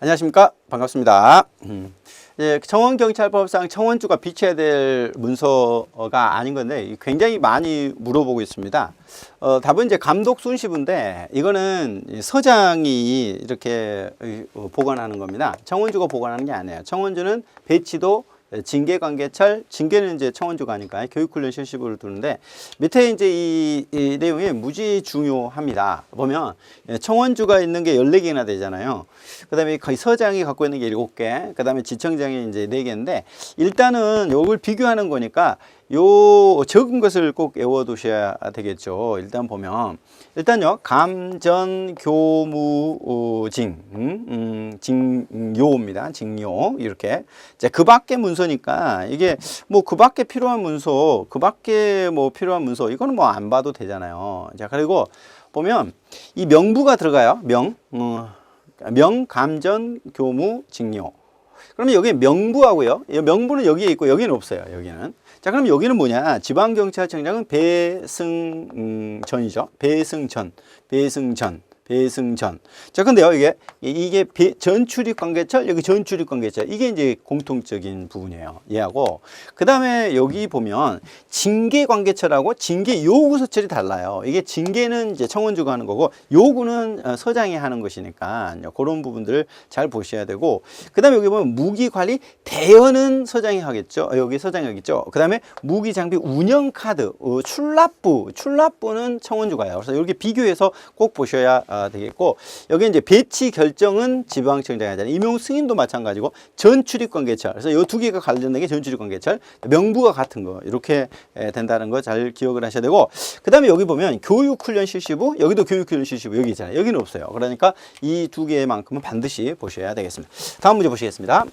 안녕하십니까. 반갑습니다. 청원경찰법상 청원주가 비춰야 될 문서가 아닌 건데 굉장히 많이 물어보고 있습니다. 답은 이제 감독 순시부인데 이거는 서장이 이렇게 보관하는 겁니다. 청원주가 보관하는 게 아니에요. 청원주는 배치도 징계관계철, 징계는 이제 청원주가 아니까 교육훈련 실시부를 두는데 밑에 이제 이 내용이 무지 중요합니다. 보면 청원주가 있는 게 14개나 되잖아요. 그 다음에 거의 서장이 갖고 있는 게 7개, 그 다음에 지청장이 이제 4개인데 일단은 요걸 비교하는 거니까 요 적은 것을 꼭 외워두셔야 되겠죠. 일단 보면 일단요 감전 교무 징요입니다. 징요 이렇게 이제 그 밖에 문서니까 이게 뭐 그 밖에 필요한 문서, 그 밖에 뭐 필요한 문서 이거는 뭐 안 봐도 되잖아요. 자 그리고 보면 이 명부가 들어가요. 명, 감전, 교무, 징요. 그러면 여기 명부하고요. 명부는 여기에 있고 여기는 없어요. 여기는. 자, 그럼 여기는 뭐냐? 지방경찰청장은 배승전이죠. 배승전. 자, 근데요, 이게 전출입관계철, 여기 전출입관계철. 이게 이제 공통적인 부분이에요. 얘하고. 그 다음에 여기 보면 징계관계철하고 징계요구서철이 달라요. 이게 징계는 이제 청원주가 하는 거고, 요구는 서장이 하는 것이니까, 그런 부분들을 잘 보셔야 되고, 그 다음에 여기 보면 무기관리 대여는 서장이 하겠죠. 여기 서장이 하겠죠. 그 다음에 무기장비 운영카드, 출납부는 청원주가요. 그래서 이렇게 비교해서 꼭 보셔야 되겠고, 여기 이제 배치 결정은 지방청장이 하잖아요. 임용 승인도 마찬가지고 전출입관계철. 그래서 이 두 개가 관련된 게 전출입관계철. 명부가 같은 거 이렇게 된다는 거 잘 기억을 하셔야 되고, 그 다음에 여기 보면 교육훈련 실시부, 여기도 교육훈련 실시부 여기 있잖아요. 여기는 없어요. 그러니까 이 두 개만큼은 반드시 보셔야 되겠습니다. 다음 문제 보시겠습니다.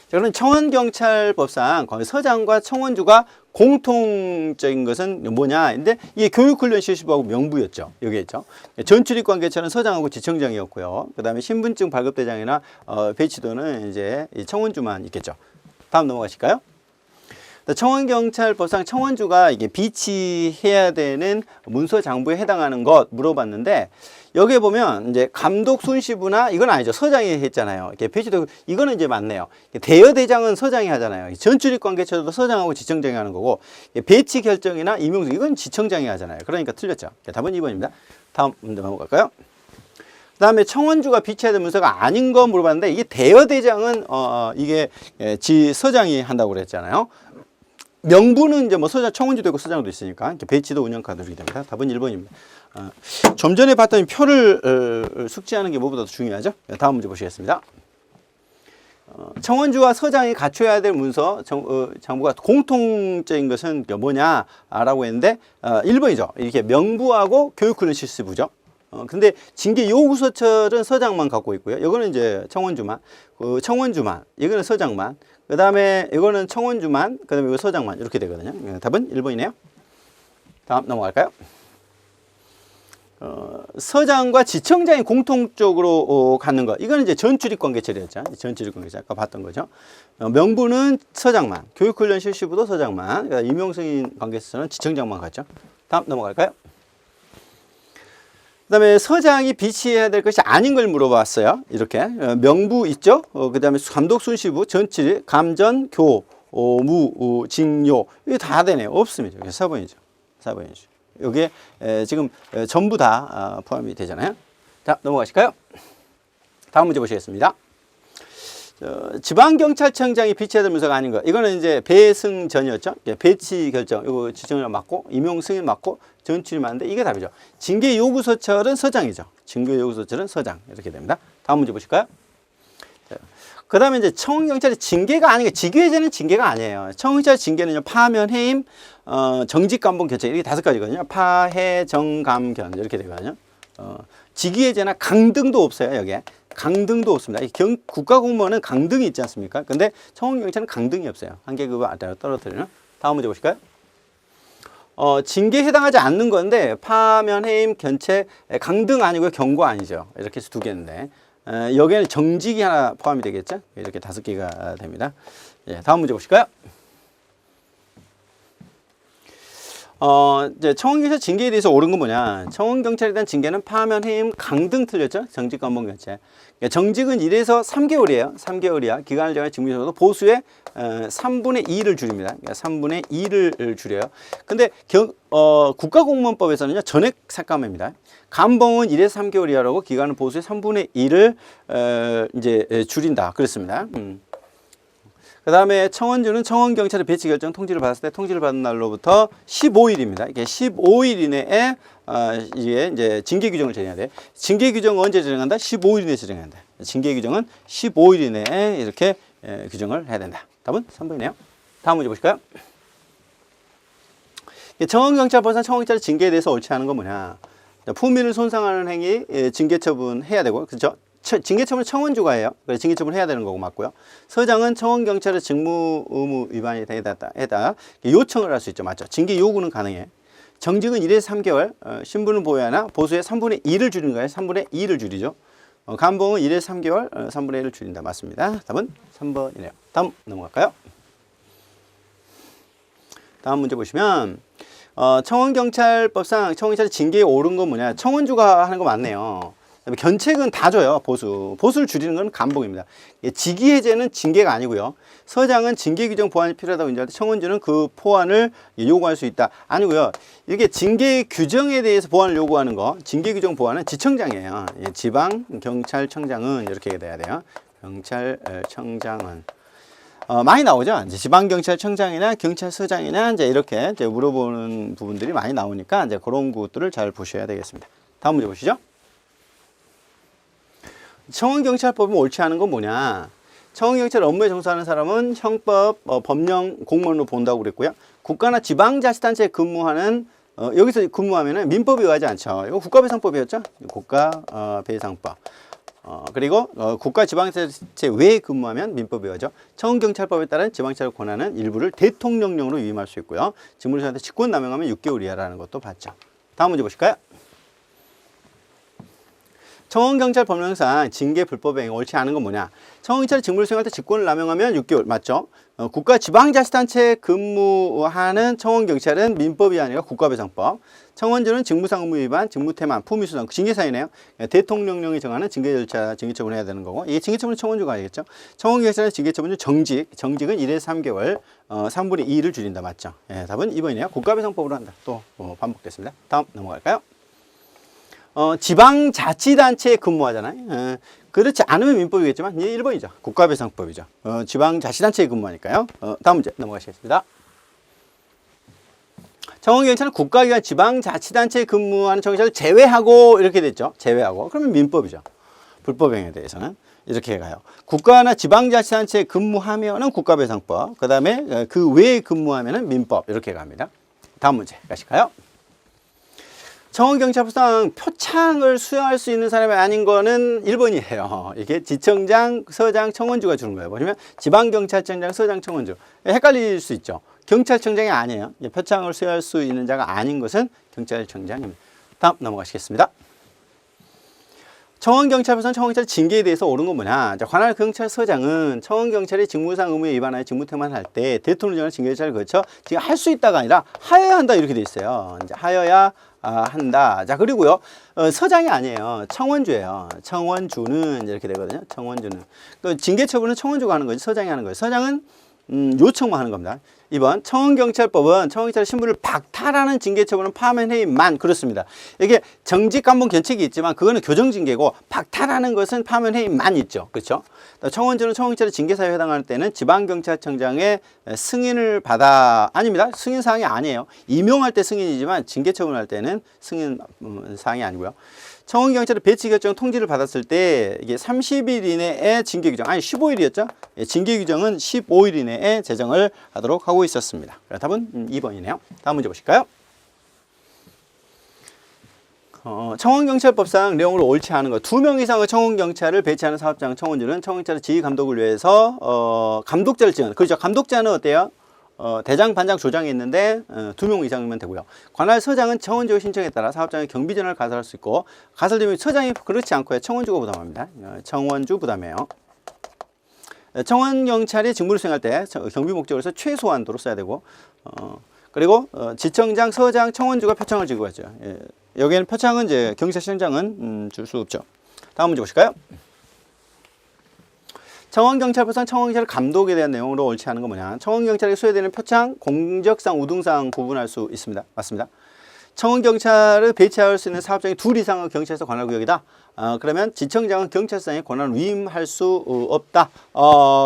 자, 그럼 청원경찰법상 거의 서장과 청원주가 공통적인 것은 뭐냐? 근데 이게 교육훈련 실시부하고 명부였죠. 여기 있죠. 전출입관계처는 서장하고 지청장이었고요. 그 다음에 신분증 발급대장이나 배치도는 이제 이 청원주만 있겠죠. 다음 넘어가실까요? 청원경찰법상 청원주가 이게 비치해야 되는 문서 장부에 해당하는 것 물어봤는데 여기에 보면 이제 감독 순시부나 이건 아니죠. 서장이 했잖아요. 이렇게 배치도 이거는 이제 맞네요. 대여대장은 서장이 하잖아요. 전출입관계처도 서장하고 지청장이 하는 거고 배치 결정이나 임용승 이건 지청장이 하잖아요. 그러니까 틀렸죠. 답은 2번입니다. 다음 문제 넘어갈까요? 그 다음에 청원주가 비치해야 될 문서가 아닌 거 물어봤는데 이게 대여대장은 이게 서장이 한다고 그랬잖아요. 명부는 이제 뭐 청원주도 있고 서장도 있으니까 배치도 운영카드 이렇게 됩니다. 답은 1번입니다. 좀 전에 봤더니 표를 숙지하는 게 뭐보다 더 중요하죠. 다음 문제 보시겠습니다. 청원주와 서장이 갖춰야 될 문서 장부가 공통적인 것은 뭐냐라고 했는데 1번이죠. 이렇게 명부하고 교육훈련 실시부죠. 근데 징계 요구서철은 서장만 갖고 있고요. 이거는 이제 청원주만, 이거는 서장만. 그 다음에 이거는 청원주만, 그 다음에 이거 서장만 이렇게 되거든요. 답은 1번이네요. 다음 넘어갈까요? 서장과 지청장이 공통적으로 갖는 것. 이거는 이제 전출입관계철이었죠. 전출입관계철 아까 봤던 거죠. 명부는 서장만, 교육훈련 실시부도 서장만, 그러니까 임용승인 관계에서는 지청장만 갖죠. 다음 넘어갈까요? 그 다음에 서장이 비치해야 될 것이 아닌 걸 물어봤어요. 이렇게 명부 있죠. 그 다음에 감독 순시부, 전칠, 감전, 교무, 징요 이게 다 되네요. 없습니다. 4번이죠. 4번이죠. 여기에 지금 전부 다 포함이 되잖아요. 자 넘어가실까요? 다음 문제 보시겠습니다. 지방경찰청장이 비치해야 될 문서가 아닌 거. 이거는 이제 배승전이었죠. 배치 결정, 이거 지청장 맞고, 임용 승인 맞고, 전출이 맞는데 이게 답이죠. 징계 요구서철은 서장이죠. 징계 요구서철은 서장. 이렇게 됩니다. 다음 문제 보실까요? 그 다음에 이제 청원경찰의 징계가 아닌 게, 직위해제는 징계가 아니에요. 청원경찰 징계는요, 파면, 해임, 정직감봉, 견책. 이렇게 5가지거든요. 파, 해, 정, 감, 견. 이렇게 되거든요. 직위해제나 강등도 없어요, 여기에. 강등도 없습니다. 국가공무원은 강등이 있지 않습니까? 근데 청원경찰은 강등이 없어요. 한 계급을 아래로 떨어뜨리는. 다음 문제 보실까요? 징계에 해당하지 않는 건데 파면, 해임, 견책, 강등 아니고요. 경고 아니죠. 이렇게 해서 2개인데 여기에는 정직이 하나 포함이 되겠죠. 이렇게 5개가 됩니다. 예, 다음 문제 보실까요? 이제 청원경찰 징계에 대해서 옳은 건 뭐냐. 청원경찰에 대한 징계는 파면, 해임, 강등 틀렸죠. 정직 감봉 교체. 그러니까 정직은 1에서 3개월이에요. 3개월이야. 기간을 정해 직무에서도 보수의 3분의 2를 줄입니다. 그러니까 3분의 2를 줄여요. 근데 국가공무원법에서는요, 전액 삭감입니다. 감봉은 1에서 3개월 이하라고 기간은 보수의 3분의 2를 이제 줄인다. 그렇습니다. 그 다음에 청원주는 청원경찰의 배치 결정 통지를 받았을 때 통지를 받은 날로부터 15일입니다. 이게 15일 이내에 이제 징계 규정을 정해야 돼. 징계 규정은 언제 제정한다? 15일 이내에 제정한다. 징계 규정은 15일 이내에 이렇게 규정을 해야 된다. 답은 3번이네요. 다음 문제 보실까요? 청원경찰법상 청원경찰의 징계에 대해서 옳지 않은 건 뭐냐? 품위를 손상하는 행위 징계 처분해야 되고, 그렇죠? 징계처분은 청원주가 해요. 그래서 징계처분을 해야 되는 거고 맞고요. 서장은 청원경찰의 직무 의무 위반이 해다 요청을 할 수 있죠. 맞죠? 징계 요구는 가능해. 정직은 1에서 3개월, 신분을 보유하나 보수의 3분의 2를 줄이는 거예요. 3분의 2를 줄이죠. 감봉은 1에서 3개월, 3분의 1을 줄인다. 맞습니다. 답은 3번이네요. 다음 넘어갈까요? 다음 문제 보시면 청원경찰법상 청원경찰의 징계에 옳은 건 뭐냐? 청원주가 하는 거 맞네요. 견책은 다 줘요. 보수를 줄이는 건 감봉입니다. 직위해제는 징계가 아니고요. 서장은 징계 규정 보완이 필요하다고 인정할 때 청원주는 그 보완을 요구할 수 있다. 아니고요. 이게 징계 규정에 대해서 보완을 요구하는 거, 징계 규정 보완은 지청장이에요. 지방 경찰청장은 이렇게 돼야 돼요. 경찰청장은 많이 나오죠. 이제 지방경찰청장이나 경찰서장이나 이제 이렇게 이제 물어보는 부분들이 많이 나오니까 이제 그런 것들을 잘 보셔야 되겠습니다. 다음 문제 보시죠. 청원경찰법이 옳지 않은 건 뭐냐? 청원경찰 업무에 종사하는 사람은 형법, 법령, 공무원으로 본다고 그랬고요. 국가나 지방자치단체에 근무하는 여기서 근무하면은 민법에 의하지 않죠. 이거 국가배상법이었죠? 국가배상법. 그리고 국가지방자치단체 외에 근무하면 민법에 의하죠. 청원경찰법에 따른 지방자치 권한은 일부를 대통령령으로 위임할 수 있고요. 직무수행한테 직권 남용하면 6개월 이하라는 것도 봤죠. 다음 문제 보실까요? 청원경찰법령상 징계 불법행위 옳지 않은 건 뭐냐? 청원경찰이 직무를 수행할 때 직권을 남용하면 6개월 맞죠? 국가지방자치단체에 근무하는 청원경찰은 민법이 아니라 국가배상법. 청원주는 직무상 의무 위반, 직무태만, 품위수상, 징계사유네요. 대통령령이 정하는 징계 절차, 징계처분을 해야 되는 거고, 이게 징계처분은 청원주가 아니겠죠? 청원경찰은 징계처분은 정직은 1에서 3개월, 3분의 2를 줄인다 맞죠? 예, 답은 2번이네요. 국가배상법으로 한다. 또 반복됐습니다. 다음 넘어갈까요? 지방자치단체에 근무하잖아요. 그렇지 않으면 민법이겠지만 이게 1번이죠. 국가배상법이죠. 지방자치단체에 근무하니까요. 다음 문제 넘어가시겠습니다. 청원경찰은 국가기관 지방자치단체에 근무하는 청원경찰을 제외하고 이렇게 됐죠. 제외하고. 그러면 민법이죠. 불법행위에 대해서는 이렇게 가요. 국가나 지방자치단체에 근무하면은 국가배상법. 그 다음에 그 외에 근무하면은 민법. 이렇게 갑니다. 다음 문제 가실까요? 청원경찰법상 표창을 수여할 수 있는 사람이 아닌 거는 1번이에요. 이게 지청장, 서장, 청원주가 주는 거예요. 보시면 지방경찰청장, 서장, 청원주. 헷갈릴 수 있죠. 경찰청장이 아니에요. 표창을 수여할 수 있는 자가 아닌 것은 경찰청장입니다. 다음 넘어가시겠습니다. 청원경찰법상 청원경찰 징계에 대해서 옳은 건 뭐냐? 관할 경찰서장은 청원경찰이 직무상 의무에 위반하여 직무태만 할 때 대통령령을 징계절차를 거쳐 지금 할 수 있다가 아니라 하여야 한다 이렇게 돼 있어요. 이제 하여야 한다. 자, 그리고요. 서장이 아니에요. 청원주예요. 청원주는 이렇게 되거든요. 청원주는. 그 징계 처분은 청원주가 하는 거지. 서장이 하는 거예요. 서장은 요청만 하는 겁니다. 2번 청원경찰법은 청원경찰의 신분을 박탈하는 징계처분은 파면 해임만 그렇습니다. 이게 정직 감봉 견책이 있지만 그거는 교정징계고 박탈하는 것은 파면 해임만 있죠. 그렇죠? 청원주는 청원경찰의 징계사유에 해당하는 때는 지방경찰청장의 승인을 받아 아닙니다. 승인사항이 아니에요. 임용할 때 승인이지만 징계처분할 때는 승인사항이 아니고요. 청원경찰의 배치 결정 통지를 받았을 때 이게 30일 이내에 징계 규정, 아니 15일이었죠? 예, 징계 규정은 15일 이내에 제정을 하도록 하고 있었습니다. 답은 2번이네요. 다음 문제 보실까요? 청원경찰법상 내용으로 옳지 않은 것. 2명 이상의 청원경찰을 배치하는 사업장 청원주는 청원경찰의 지휘 감독을 위해서 감독자를 지원. 그렇죠. 감독자는 어때요? 대장, 반장, 조장이 있는데 2명 이상이면 되고요. 관할 서장은 청원주의 신청에 따라 사업장의 경비전을 가설할 수 있고 가설되면 서장이 그렇지 않고요. 청원주가 부담합니다. 청원주 부담해요. 청원경찰이 직무를 수행할 때 경비 목적으로서 최소한도로 써야 되고 그리고 지청장, 서장, 청원주가 표창을 지고 가죠. 예. 여기에는 표창은 이제 경찰청장은 줄 수 없죠. 다음 문제 보실까요? 청원경찰부상 청원경찰 감독에 대한 내용으로 옳지 않은 건 뭐냐? 청원경찰에 수여되는 표창, 공적상, 우등상 구분할 수 있습니다. 맞습니다. 청원경찰을 배치할 수 있는 사업장이 둘 이상의 경찰서 관할구역이다. 그러면 지청장은 경찰서에 권한을 위임할 수 없다.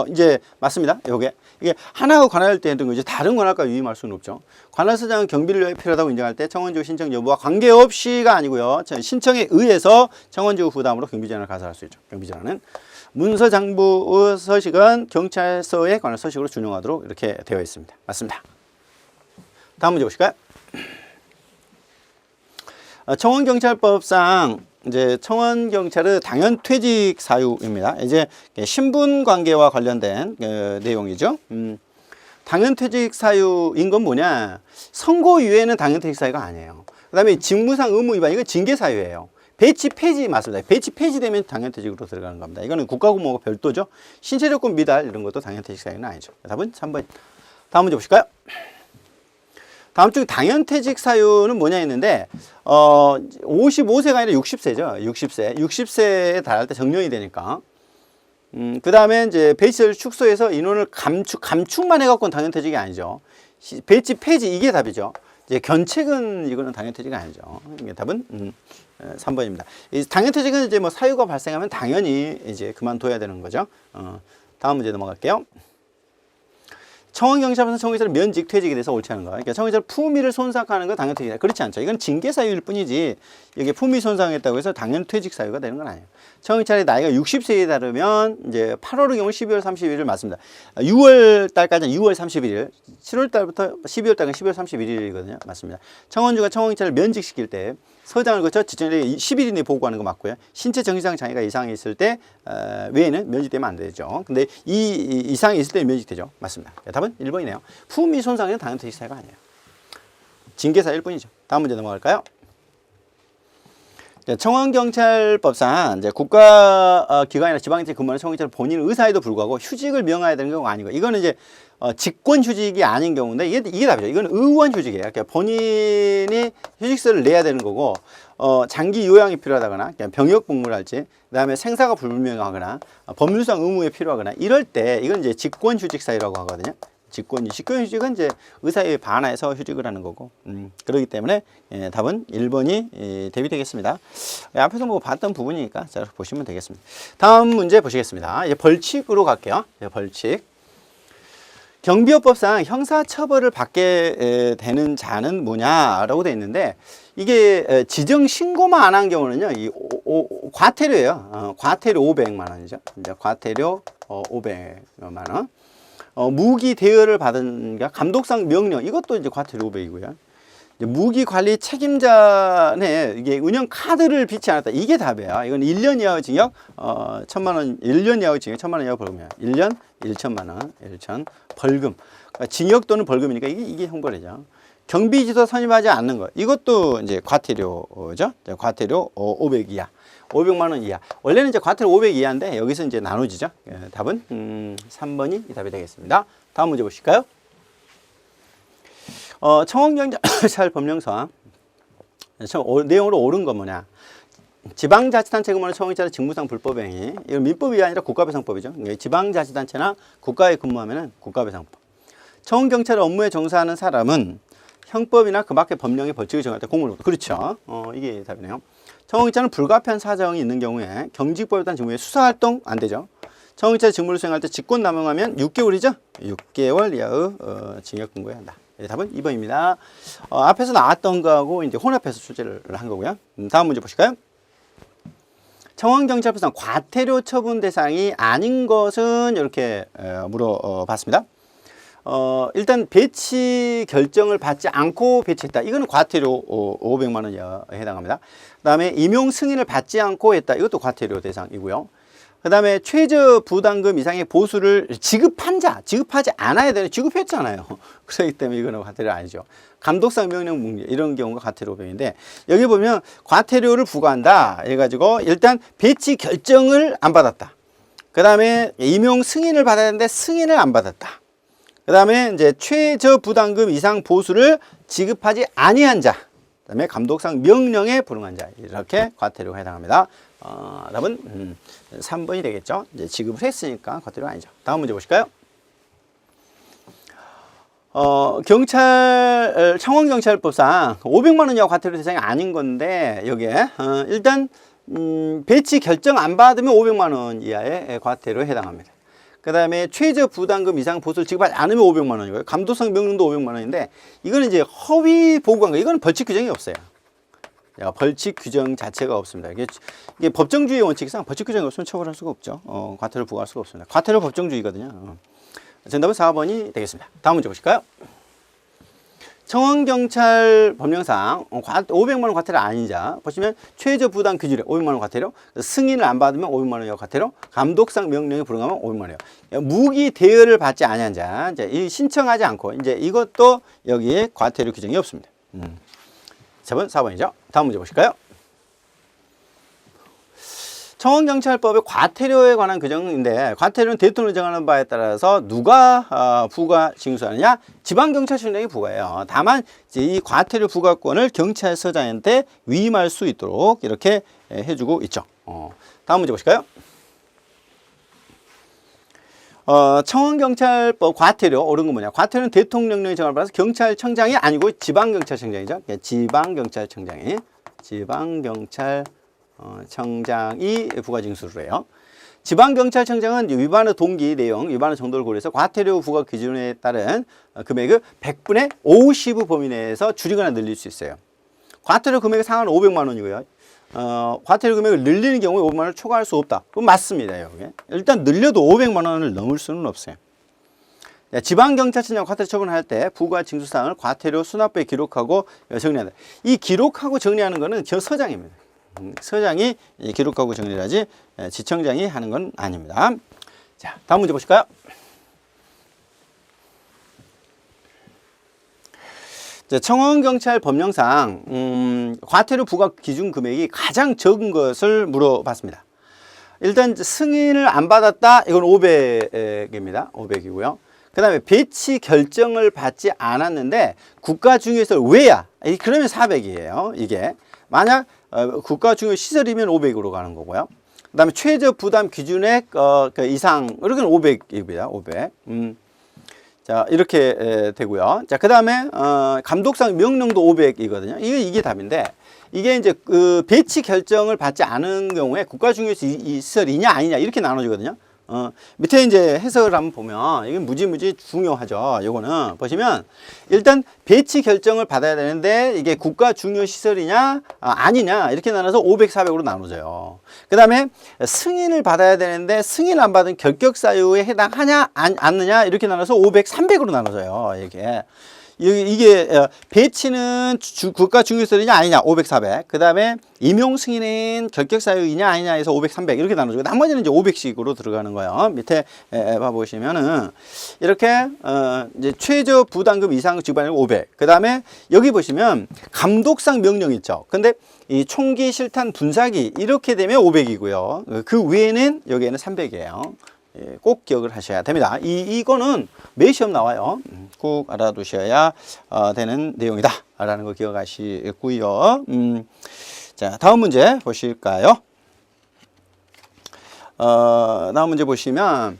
이제 맞습니다. 이게 하나가 관할 때 거지 다른 관할과 위임할 수는 없죠. 관할서장은 경비를 위해 필요하다고 인정할 때 청원지구 신청 여부와 관계없이가 아니고요. 신청에 의해서 청원지구 부담으로 경비제한을 가설할 수 있죠. 경비제한은 문서장부 서식은 경찰서에 관할 서식으로 준용하도록 이렇게 되어 있습니다. 맞습니다. 다음 문제 보실까요? 청원경찰법상 이제 청원경찰의 당연퇴직 사유입니다. 이제 신분 관계와 관련된 내용이죠. 당연퇴직 사유인 건 뭐냐? 선고 이외에는 당연퇴직 사유가 아니에요. 그 다음에 직무상 의무 위반, 이건 징계 사유예요. 배치 폐지 맞습니다. 배치 폐지되면 당연퇴직으로 들어가는 겁니다. 이거는 국가공무원과 별도죠. 신체조건 미달 이런 것도 당연퇴직 사유는 아니죠. 답은 3번. 다음 문제 보실까요? 다음 중 당연퇴직 사유는 뭐냐 했는데 55세가 아니라 60세죠. 60세에 달할 때 정년이 되니까. 그 다음에 이제 배치를 축소해서 인원을 감축만 해갖고는 당연퇴직이 아니죠. 배치 폐지 이게 답이죠. 이제 견책은 이거는 당연퇴직이 아니죠. 이게 답은 3번입니다. 이 당연퇴직은 이제 뭐 사유가 발생하면 당연히 이제 그만둬야 되는 거죠. 다음 문제 넘어갈게요. 청원경찰에서 청원경찰 면직 퇴직에 대해서 옳지 않은 거. 그러니까 청원경찰 품위를 손상하는 건 당연퇴직이다. 그렇지 않죠. 이건 징계 사유일 뿐이지 이게 품위 손상했다고 해서 당연퇴직 사유가 되는 건 아니에요. 청원경찰의 나이가 60세에 다르면 이제 8월의 경우 12월 30일을 맞습니다. 6월 달까지는 6월 31일, 7월 달부터 12월 달까지 12월 31일이거든요. 맞습니다. 청원주가 청원경찰을 면직시킬 때 서장을 거쳐 지청장에게 10일 이내에 보고하는 거 맞고요. 신체 정신상 장애가 이상이 있을 때 외에는 면직되면 안 되죠. 근데 이 이상이 있을 때 면직되죠. 맞습니다. 답은 1번이네요. 품위 손상은 당연퇴직 사유가 아니에요. 징계 사유일 뿐이죠. 다음 문제 넘어갈까요? 청원경찰법상 이제 국가기관이나 지방자치 근무하는 청원경찰 본인 의사에도 불구하고 휴직을 명해야 되는 경우가 아니고 이거는 이제 직권휴직이 아닌 경우인데 이게 답이죠. 이건 의원휴직이에요. 그러니까 본인이 휴직서를 내야 되는 거고 장기 요양이 필요하다거나 병역 복무를 할지 그다음에 생사가 불분명하거나 법률상 의무에 필요하거나 이럴 때 이건 이제 직권휴직 사유라고 하거든요. 직권휴직은 이제 의사에 반하여서 휴직을 하는 거고 그렇기 때문에 답은 1번이 대비되겠습니다. 앞에서 뭐 봤던 부분이니까 잘 보시면 되겠습니다. 다음 문제 보시겠습니다. 이제 벌칙으로 갈게요. 벌칙. 경비업법상 형사처벌을 받게 되는 자는 뭐냐라고 되어 있는데 이게 지정 신고만 안 한 경우는요, 과태료예요. 과태료 500만 원이죠. 이제 과태료 500만 원. 무기 대여를 받은 감독상 명령 이것도 이제 과태료 500이고요. 무기 관리 책임자의 이게 운영 카드를 비치 않았다. 이게 답이에요. 이건 1년 이하의 징역 1,000만 원, 1년 이하의 징역 1,000만 원 이하 벌금이에요. 1년 1,000만 원, 1,000 벌금. 그러니까 징역 또는 벌금이니까 이게 형벌이죠. 경비지도 선임하지 않는 거. 이것도 이제 과태료죠. 과태료 500 이하. 500만 원 이하. 원래는 이제 과태료 500 이하인데 여기서 이제 나눠지죠. 답은 3번이 답이 되겠습니다. 다음 문제 보실까요? 청원경찰 법령상 내용으로 옳은 건 뭐냐? 지방자치단체 근무하는 청원경찰의 직무상 불법행위. 이건 민법이 아니라 국가배상법이죠. 지방자치단체나 국가에 근무하면은 국가배상법. 청원경찰 업무에 종사하는 사람은 형법이나 그 밖의 법령의 벌칙을 정할 때 공무원. 그렇죠. 이게 답이네요. 청원경찰은 불가피한 사정이 있는 경우에 경직법에 따른 직무에 수사활동 안 되죠. 청원경찰 직무를 수행할 때 직권남용하면 6개월이죠. 6개월 이하의 징역 근무해야 한다. 답은 2번입니다. 앞에서 나왔던 거하고 이제 혼합해서 출제를 한 거고요. 다음 문제 보실까요? 청원경찰법상 과태료 처분 대상이 아닌 것은 이렇게 물어봤습니다. 일단 배치 결정을 받지 않고 배치했다. 이거는 과태료 500만 원 이하에 해당합니다. 그 다음에 임용 승인을 받지 않고 했다. 이것도 과태료 대상이고요. 그 다음에 최저 부담금 이상의 보수를 지급하지 않아야 되는 지급했잖아요. 그렇기 때문에 이거는 과태료 아니죠. 감독상 명령 뭉개 이런 경우가 과태료 500인데 여기 보면 과태료를 부과한다 해가지고 일단 배치 결정을 안 받았다. 그 다음에 임용 승인을 받아야 되는데 승인을 안 받았다. 그 그 다음에 이제 최저 부담금 이상 보수를 지급하지 아니한 자, 그 다음에 감독상 명령에 불응한 자, 이렇게 과태료가 해당합니다. 답은 3번이 되겠죠. 이제 지급을 했으니까 과태료가 아니죠. 다음 문제 보실까요? 청원경찰법상 500만 원 이하 과태료 대상이 아닌 건데, 여기에 일단 배치 결정 안 받으면 500만 원 이하의 과태료에 해당합니다. 그 다음에 최저 부담금 이상 보수를 지급하지 않으면 500만 원이고요. 감독상 명령도 500만 원인데, 이거는 이제 허위 보고한 거, 이거는 벌칙 규정이 없어요. 벌칙 규정 자체가 없습니다. 이게 법정주의 원칙상 벌칙 규정이 없으면 처벌할 수가 없죠. 과태료를 부과할 수가 없습니다. 과태료 법정주의거든요. 정답은 4번이 되겠습니다. 다음 문제 보실까요? 청원경찰 법령상 500만 원 과태료 아닌 자, 보시면 최저 부담 기준에 500만 원 과태료, 승인을 안 받으면 500만 원 이하 과태료, 감독상 명령에 불응하면 500만 원 이하. 무기 대여를 받지 아니한 자, 이제 신청하지 않고 이제 이것도 여기에 과태료 규정이 없습니다. 4번이죠. 다음 문제 보실까요? 청원경찰법의 과태료에 관한 규정인데, 과태료는 대통령이 정하는 바에 따라서 누가 부과 징수하느냐? 지방경찰청장이 부과해요. 다만 이제 이 과태료 부과권을 경찰서장한테 위임할 수 있도록 이렇게 해주고 있죠. 다음 문제 보실까요? 청원경찰법 과태료 옳은 건 뭐냐? 과태료는 대통령령이 정하는 바라서 경찰청장이 아니고 지방경찰청장이죠. 지방경찰청장이 부과징수를 해요. 지방경찰청장은 위반의 동기, 내용, 위반의 정도를 고려해서 과태료 부과 기준에 따른 금액을 100분의 50의 범위 내에서 줄이거나 늘릴 수 있어요. 과태료 금액의 상한은 500만 원이고요. 과태료 금액을 늘리는 경우에 500만 원을 초과할 수 없다. 그건 맞습니다. 여기. 일단 늘려도 500만 원을 넘을 수는 없어요. 지방경찰청장 과태료 처분할 때 부과 징수사항을 과태료 수납부에 기록하고 정리한다. 이 기록하고 정리하는 것은 서장입니다. 서장이 기록하고 정리를 하지 지청장이 하는 건 아닙니다. 자, 다음 문제 보실까요? 청원경찰 법령상 과태료 부과 기준 금액이 가장 적은 것을 물어봤습니다. 일단 승인을 안 받았다. 이건 500입니다. 500이고요. 그 다음에 배치 결정을 받지 않았는데 국가 중요시설 외야. 그러면 400이에요. 이게 만약 국가 중요 시설이면 500으로 가는 거고요. 그 다음에 최저 부담 기준액 이상, 이렇게는 500입니다. 500. 자, 이렇게 되고요. 자, 그 다음에 감독상 명령도 500이거든요. 이게 답인데, 이게 이제 그 배치 결정을 받지 않은 경우에 국가 중요 시설이냐 아니냐 이렇게 나눠지거든요. 밑에 이제 해석을 한번 보면 이게 무지무지 중요하죠. 요거는 보시면 일단 배치 결정을 받아야 되는데 이게 국가 중요 시설이냐 아니냐 이렇게 나눠서 500, 400으로 나눠져요. 그 다음에 승인을 받아야 되는데 승인 안 받은 결격 사유에 해당하냐 않느냐 이렇게 나눠서 500, 300으로 나눠져요. 이게 배치는 국가 중요시설이냐 아니냐 500, 400. 그 다음에 임용 승인은 결격 사유이냐 아니냐 해서 500, 300 이렇게 나눠지고 나머지는 이제 500씩으로 들어가는 거예요. 밑에 봐보시면은 이렇게 이제 최저 부담금 이상 지급하는 500. 그 다음에 여기 보시면 감독상 명령 있죠. 근데 이 총기 실탄 분사기 이렇게 되면 500이고요. 그 외에는 여기에는 300이에요. 꼭 기억을 하셔야 됩니다. 이거는 매 시험 나와요. 꼭 알아두셔야 되는 내용이다 라는 거 기억하시고요. 자, 다음 문제 보실까요? 다음 문제 보시면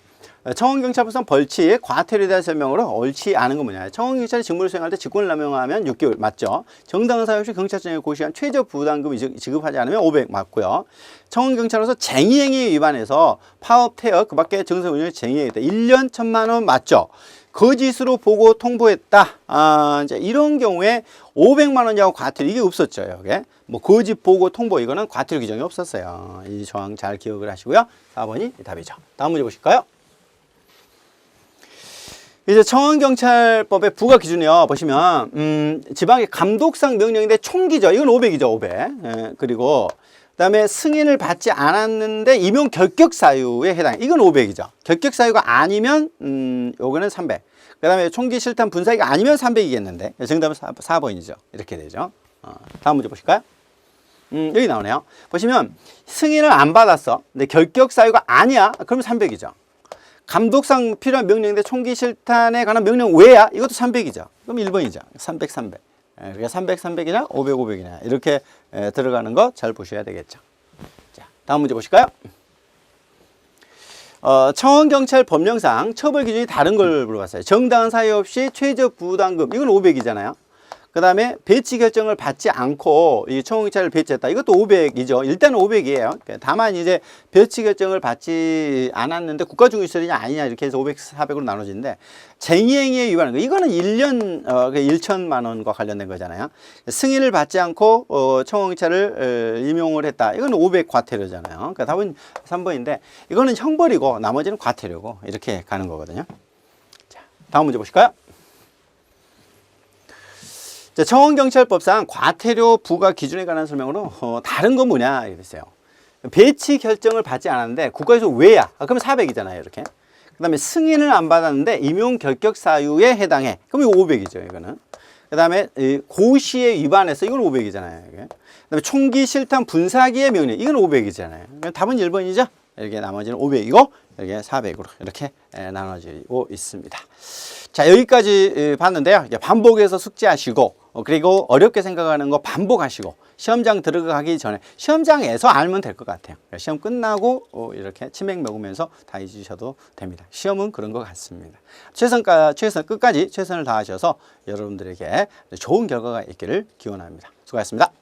청원경찰법상 벌칙, 과태료에 대한 설명으로 옳지 않은 건 뭐냐. 청원경찰이 직무를 수행할 때 직권을 남용하면 6개월 맞죠. 정당한 사유 없이 경찰청에 고시한 최저 부담금을 지급하지 않으면 500 맞고요. 청원경찰로서 쟁의행위 위반해서 파업, 퇴업, 그 밖에 정상 운영에 쟁의했다. 1년 1,000만 원 맞죠. 거짓으로 보고 통보했다. 이제 이런 경우에 500만 원이라고 과태료 이게 없었죠. 여기 뭐 거짓 보고 통보 이거는 과태료 규정이 없었어요. 이 조항 잘 기억을 하시고요. 4번이 답이죠. 다음 문제 보실까요? 이제 청원경찰법의 부과 기준이요. 보시면 지방의 감독상 명령인데 총기죠. 이건 500이죠. 500. 그리고 그다음에 승인을 받지 않았는데 임용 결격 사유에 해당. 이건 500이죠. 결격 사유가 아니면 요거는 300. 그다음에 총기 실탄 분사기가 아니면 300이겠는데. 정답은 4번이죠. 이렇게 되죠. 다음 문제 보실까요? 여기 나오네요. 보시면 승인을 안 받았어. 근데 결격 사유가 아니야. 그러면 300이죠. 감독상 필요한 명령인데 총기 실탄에 관한 명령 외야? 이것도 300이죠. 그럼 1번이죠. 300, 300. 그러니까 300, 300이냐 500, 500이냐 이렇게 들어가는 거 잘 보셔야 되겠죠. 자, 다음 문제 보실까요? 청원경찰 법령상 처벌 기준이 다른 걸 물어봤어요. 정당한 사유 없이 최저 부담금, 이건 500이잖아요. 그 다음에 배치 결정을 받지 않고 이 청원경찰을 배치했다. 이것도 500이죠. 일단은 500이에요. 다만 이제 배치 결정을 받지 않았는데 국가중요시설이냐 아니냐 이렇게 해서 500, 400으로 나눠지는데 쟁의행위에 위반한 거. 이거는 1년 1천만 원과 관련된 거잖아요. 승인을 받지 않고 청원경찰을 임용을 했다. 이건 500 과태료잖아요. 그러니까 답은 3번인데 이거는 형벌이고 나머지는 과태료고 이렇게 가는 거거든요. 자, 다음 문제 보실까요? 청원경찰법상 과태료 부과 기준에 관한 설명으로 다른 건 뭐냐 이랬어요. 배치 결정을 받지 않았는데 국가에서 왜야? 그러면 400이잖아요. 이렇게. 그 다음에 승인을 안 받았는데 임용 결격 사유에 해당해. 그럼 이거 500이죠. 이거는. 그 다음에 고시에 위반해서 이건 500이잖아요. 이게. 그 다음에 총기 실탄 분사기의 명령. 이건 500이잖아요. 답은 1번이죠. 이렇게 나머지는 500이고 이렇게 400으로 이렇게 나눠지고 있습니다. 자, 여기까지 봤는데요. 반복해서 숙지하시고 그리고 어렵게 생각하는 거 반복하시고 시험장 들어가기 전에 시험장에서 알면 될 것 같아요. 시험 끝나고 이렇게 치맥 먹으면서 다 잊으셔도 됩니다. 시험은 그런 것 같습니다. 끝까지 최선을 다하셔서 여러분들에게 좋은 결과가 있기를 기원합니다. 수고하셨습니다.